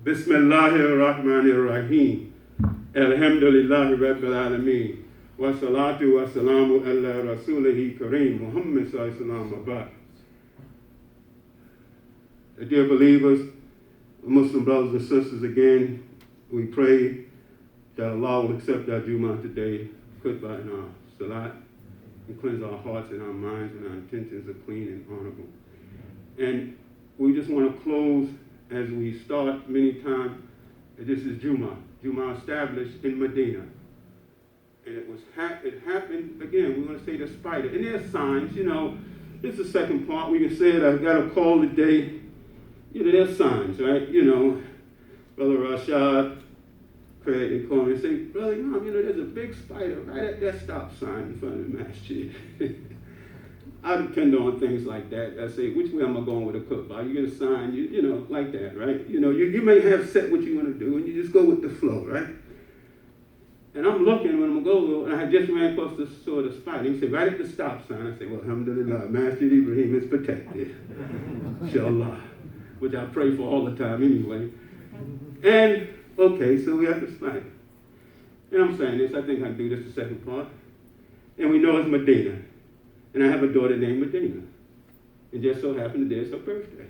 Bismillahirrahmanirrahim. Alhamdulillahi Rabbil Alameen. Wa salatu wa salamu ala rasulihi kareem. Muhammad sallallahu alaihi wasallam. Dear believers, Muslim brothers and sisters, again, we pray that Allah will accept our Juma'h today, Khutbah and our Salat, and cleanse our hearts and our minds and our intentions are clean and honorable. And we just want to close as we start many times. This is Juma'h. Juma'h established in Madinah. And it happened, again, we want to say the spider. And there's signs, this is the second part. We can say it, I've got a call today. There's signs, right? Brother Rashad, Craig, they call me and say, Brother Imam, there's a big spider right at that stop sign in front of the masjid. I depend on things like that. I say, which way am I going with a Khutbah? You get a sign, like that, right? You may have set what you want to do, and you just go with the flow, right? And I'm looking when I'm going to go, and I just ran across the sort of spider. He said, right at the stop sign. I said, well, alhamdulillah, Masjid Ibrahim is protected. Inshallah. Which I pray for all the time anyway. And, okay, so we have the spider. And I'm saying this, I think I can do this the second part. And we know it's Medina. And I have a daughter named Medina. It just so happened today is her birthday.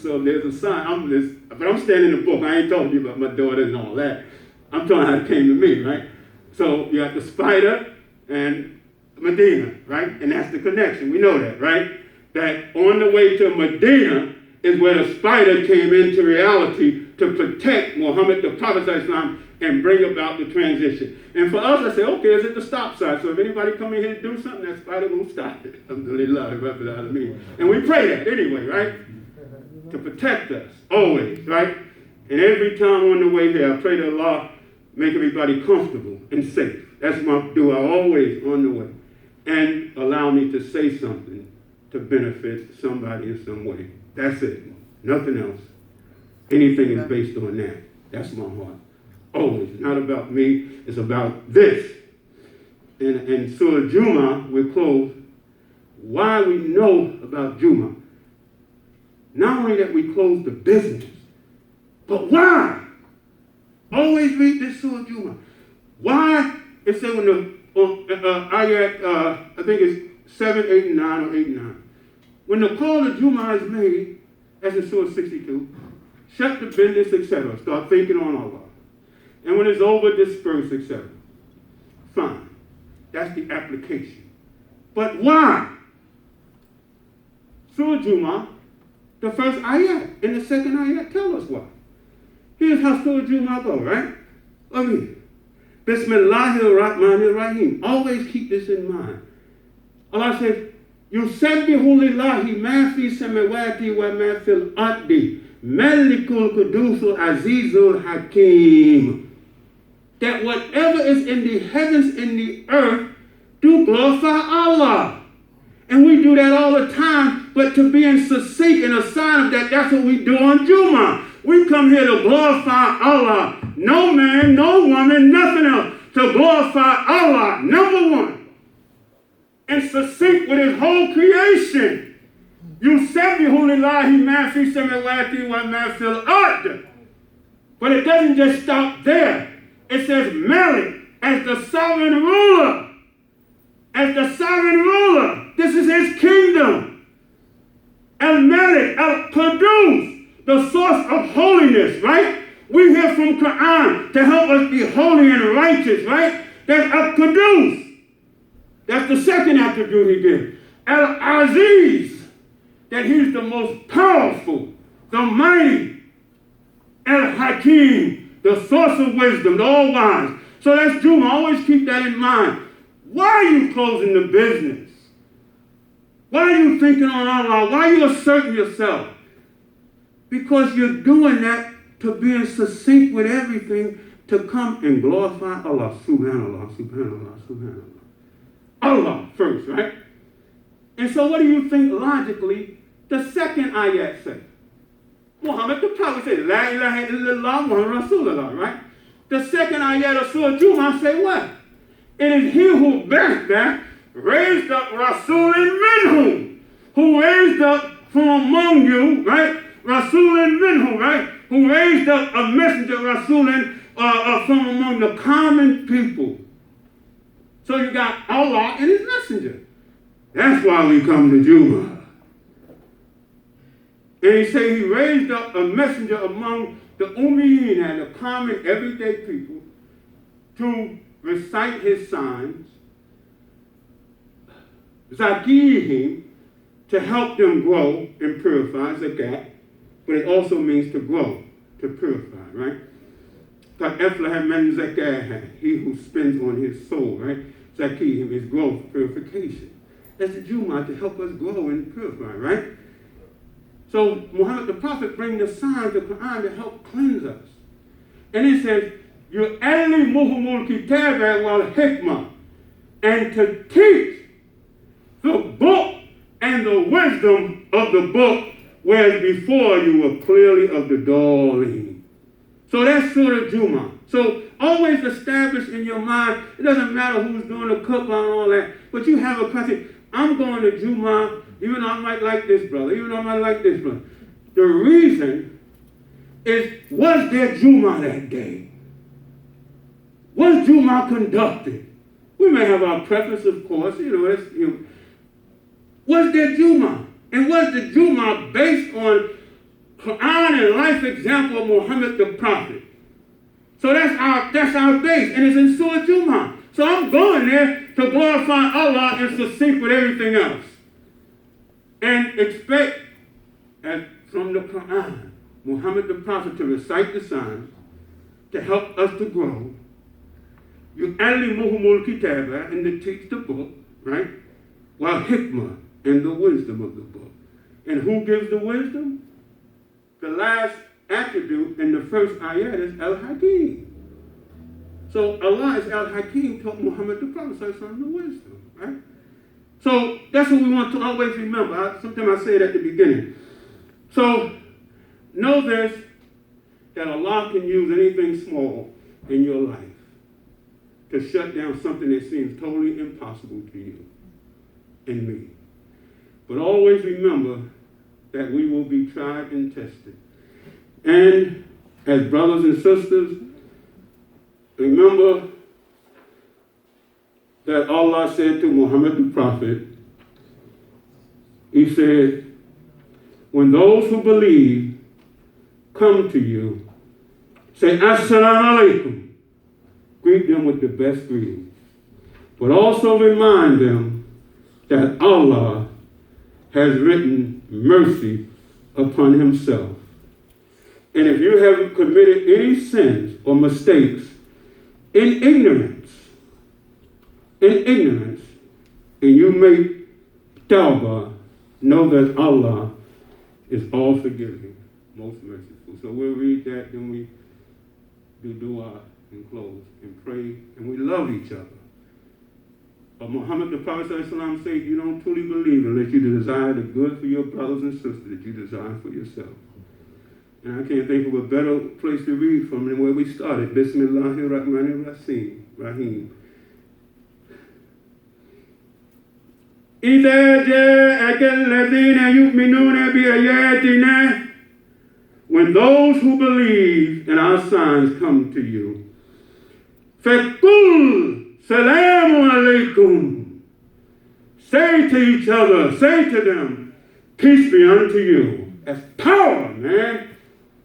So there's a sign, but I'm standing in the book. I ain't talking to you about my daughter and all that. I'm telling how it came to me, right? So you have the spider and Medina, right? And that's the connection. We know that, right? That on the way to Medina is where the spider came into reality to protect Muhammad, the Prophet ﷺ, and bring about the transition. And for us, I say, okay, it's at the stop sign. So if anybody come in here to do something, that spider won't stop it. Alhamdulillah, Rabbil Alameen. And we pray that anyway, right? To protect us, always, right? And every time on the way here, I pray that Allah make everybody comfortable and safe. That's my dua always on the way. And allow me to say something to benefit somebody in some way. That's it. Nothing else. Anything is based on that. That's my heart. Always. It's not about me. It's about this. And Surah Juma'h, we close. Why we know about Juma'h. Not only that we close the business, but why? Always read this Surah Juma'h. Why? It said when the ayat, I think it's 7, 8, and 9 or 8 and 9. When the call to Juma'h is made, as in Surah 62, shut the business, etc. Start thinking on Allah. And when it's over, disperse, etc. Fine. That's the application. But why? Surah Juma'h, the first ayat and the second ayat tell us why. Here's how Surah Juma'h goes, right? Bismillahirrahmanirrahim. Always keep this in mind. Allah says, Yusabbihu lillahi ma fi samawati wa ma fil ardi, Malikul Qudusul Azizul Hakim. That whatever is in the heavens and the earth do glorify Allah. And we do that all the time, but to be in succinct and a sign of that, that's what we do on Juma'h. We come here to glorify Allah. No man, no woman, nothing else. To glorify Allah, number one. And succinct with his whole creation. Yusabbihu lillahi ma fi samawati wa ma fil ard. But it doesn't just stop there. It says Malik as the sovereign ruler. As the sovereign ruler. This is his kingdom. Al-Malik, Al-Qudus, the source of holiness, right? We hear from Quran to help us be holy and righteous, right? That's Al-Qudus. That's the second attribute he gives. Al-Aziz, that he's the most powerful, the mighty. Al-Hakim, the source of wisdom, the all-wise. So that's Juma'h. Always keep that in mind. Why are you closing the business? Why are you thinking on Allah? Why are you asserting yourself? Because you're doing that to be succinct with everything to come and glorify Allah. Subhanallah, subhanallah, subhanallah. Allah first, right? And so what do you think logically the second ayat says? Muhammad the Prophet said, La ilaha illallah Muhammad Rasulullah, right? The second ayat of Surah Juma'h say what? It is he who raised up Rasulun minhum, who raised up from among you, right? Rasulun minhum, right? Who raised up a messenger, Rasulun, from among the common people. So you got Allah and his messenger. That's why we come to Juma'h. And he said he raised up a messenger among the Ummiyyin and the common everyday people to recite his signs, Zakihim, to help them grow and purify, Zakat, but it also means to grow, to purify, right? He who spends on his soul, right? Zakihim is growth, purification. That's the Juma'h, to help us grow and purify, right? So Muhammad the Prophet brings the signs of the Quran to help cleanse us. And he says, يُعَلِّمُهُمُ الْكِتَابَ وَالْحِكْمَةِ, and to teach the book and the wisdom of the book, whereas before you were clearly of the Dawleen. So that's Surah Juma'h. So always establish in your mind, it doesn't matter who's doing the Khutbah and all that, but you have a question. I'm going to Juma'h, even though I might like this brother, even though I might like this brother. The reason is, was there Juma'h that day? Was Juma'h conducted? We may have our preference, of course, Was there Juma'h? And was the Juma'h based on Quran and life example of Muhammad the Prophet? So that's our base, and it's in Surah Juma'h. So I'm going there to glorify Allah and to sync with everything else. And expect, as from the Quran, Muhammad the Prophet to recite the signs, to help us to grow. يُعَلِّمُهُمُ الْكِتَابَ, and to teach the book, right? While hikmah, and the wisdom of the book. And who gives the wisdom? The last attribute in the first ayat is El-Hakim. So Allah is El-Hakim, taught Muhammad the Prophet the wisdom, right? So that's what we want to always remember. Sometimes I say it at the beginning. So know this, that Allah can use anything small in your life to shut down something that seems totally impossible to you and me. But always remember that we will be tried and tested. And as brothers and sisters, remember that Allah said to Muhammad the Prophet, he said, when those who believe come to you, say, Assalamu alaikum. Greet them with the best greeting. But also remind them that Allah has written mercy upon himself. And if you have committed any sins or mistakes in ignorance, and you make tawbah, know that Allah is all forgiving, most merciful. So we'll read that, then we do dua and close and pray, and we love each other. But Muhammad the Prophet ﷺ said, you don't truly believe unless you desire the good for your brothers and sisters that you desire for yourself. And I can't think of a better place to read from than where we started. Bismillahirrahmanirrahim. إِذَا جَاءَكَ الَّذِينَ يُؤْمِنُونَ بِآيَاتِنَا, when those who believe in our signs come to you, فَقُلْ سَلَامُ عَلَيْكُمْ, say to each other, say to them, peace be unto you. That's power, man.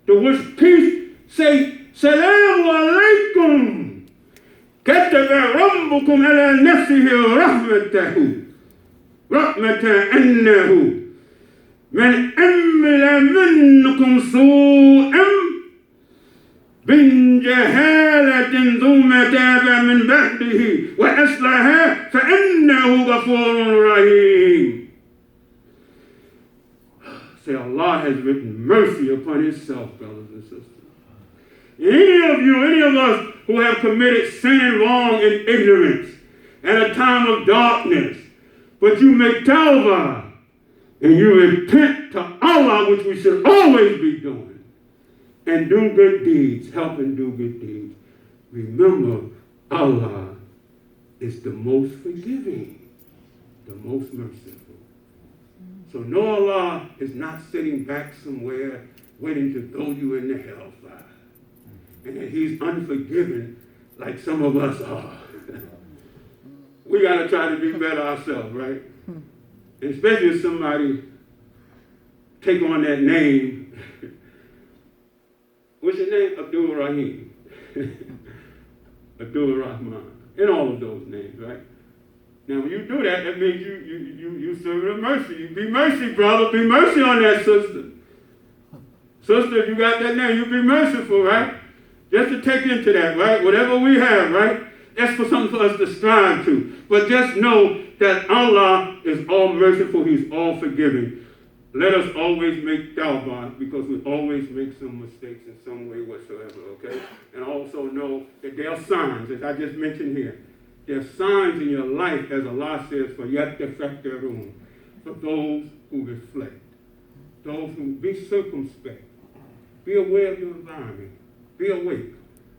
To which peace, say, Salamu alaikum. كتب ربكم على نفسه رحمة أنه من أمل منكم سوءا بجهالة ثم تاب من بعده وأصلح فإنه غفور رحيم. Say, Allah has written mercy upon himself, brothers and sisters. Any of us who have committed sin and wrong in ignorance at a time of darkness, but you make tawbah and you repent to Allah, which we should always be doing, and do good deeds, help and do good deeds. Remember, Allah is the most forgiving, the most merciful. So no, Allah is not sitting back somewhere waiting to throw you in the hellfire. And that he's unforgiving like some of us are. We got to try to be better ourselves, right? And especially if somebody take on that name. What's your name? Abdul Rahim. Abdul Rahman. And all of those names, right? Now, when you do that, that means you serve the mercy. You be mercy, brother. Be mercy on that sister. Sister, if you got that name, you be merciful, right? Just to take into that, right? Whatever we have, right? That's for something for us to strive to. But just know that Allah is all merciful. He's all forgiving. Let us always make tawbah, because we always make some mistakes in some way whatsoever, okay? And also know that there are signs, as I just mentioned here. There are signs in your life, as Allah says, for yattafakkarun, for those who reflect, those who be circumspect, be aware of your environment, be awake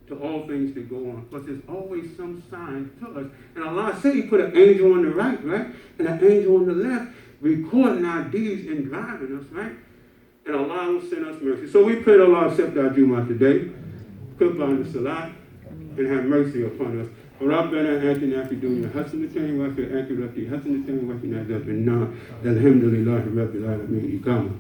to all things that go on. Because there's always some sign to us. And Allah said he put an angel on the right, and an angel on the left, recording our deeds and driving us, right? And Allah will send us mercy. So we pray that Allah accept our Juma'h today, Khutbah and the Salat, and have mercy upon us. ربنا آتنا في الدنيا حسنة وفي الآخرة حسنة وقنا عذاب النار. الحمد لله رب العالمين. إقامة.